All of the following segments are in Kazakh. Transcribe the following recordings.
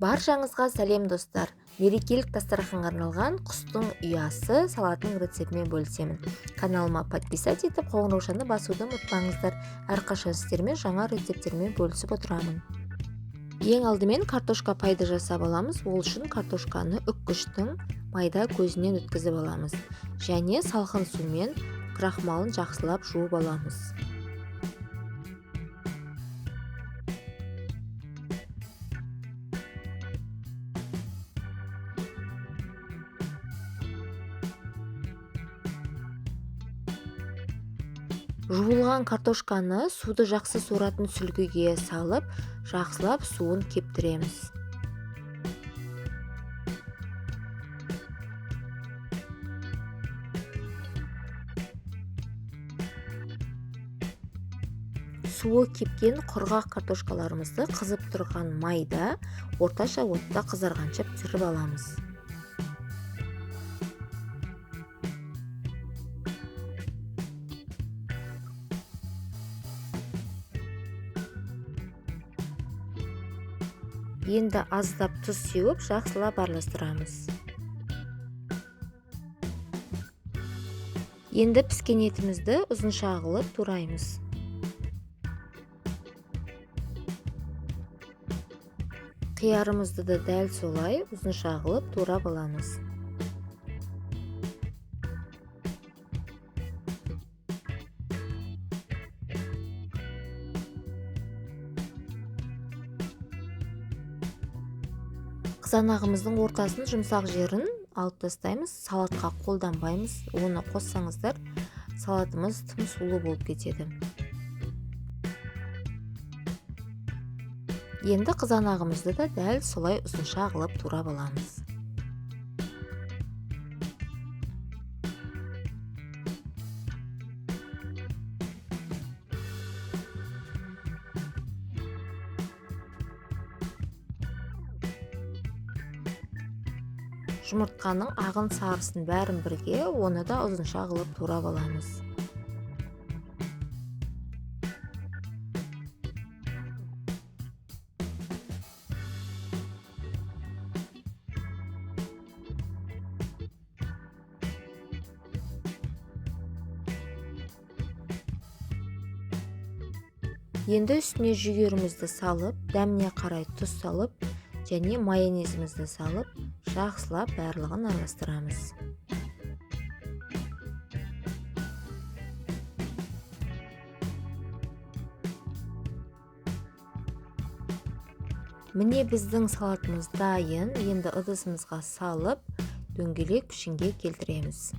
Баршаңызға сәлем достар. Мерекелік дастарханға арналған құстың ұясы салатының рецептімен бөлісемін. Каналыма подписать етіп, қоңыраушаны басуды ұмытпаңыздар. Әрқашан сіздермен жаңа рецепттермен бөлісіп отырамын. Ең алдымен картошка пайды жасап аламыз. Ол үшін картошканы үккіштің майда көзінен өткізіп аламыз. Және салқын сумен крахмалын жақсылап жуып аламыз. Жуылған картошканы суды жақсы соратын сүлгіге салып, жақсылап суын кептіреміз. Суы кепкен құрғақ картошкаларымызды қызып тұрған майда орташа отта қызарғанша пісіріп аламыз. Енді аздап тұз сеуіп, жақсылап араластырамыз. Енді піскен етімізді ұзынша қылып тураймыз. Қиярымызды да дәл солай ұзынша қылып турап аламыз. Қызанағымыздың ортасын жұмсақ жерін алып тастаймыз. Салатқа қолданбаймыз. Оны қоссаңыздар, салатымыз тым сулы болып кетеді. Енді қызанағымызды да дәл солай ұзынша қылып турап аламыз. Жұмыртқаның ағын сарысын бәрін бірге, оны да ұзынша қылып турап аламыз. Енді үстіне жүгерімізді салып, дәміне қарай тұз салып, және майонезімізді салып, жақсылап барлығын араластырамыз. Міне біздің салатымыз дайын. Енді ыдысымызға салып, дөңгелек пішінге келтіреміз.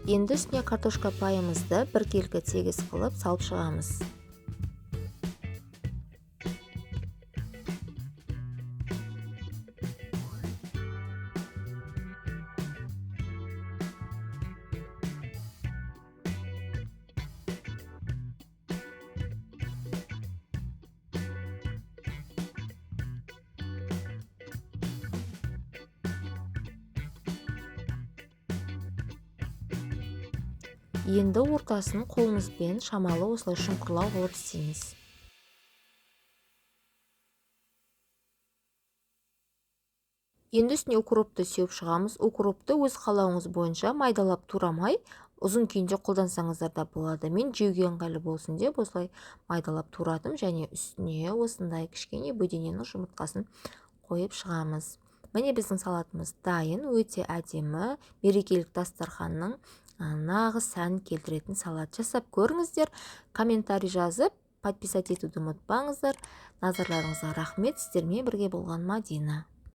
Енді үстіне картошка пайымызды біркелкі тегіс қылып салып шығамыз. Енді ортасын қолымызбен шамалы осылай шұңқырлау қылып істейміз. Енді үстіне укропты сеуіп шығамыз. Укропты өз қалауыңыз бойынша майдалап турамай, ұзын күйінде қолдансаңыздар да болады. Мен жеуге ыңғайлы болсын деп осылай майдалап турадым, және үстіне осындай кішкене бөдененің жұмыртқасын қойып шығамыз. Міне біздің салатымыз дайын, өте әдемі, мерекелік дастарханның нағыз сәнін келтіретін салат. Жасап көріңіздер, комментарий жазып, подписать етуді ұмытпаңыздар. Назарларыңызға рахмет. Сіздермен бірге болған Мадина.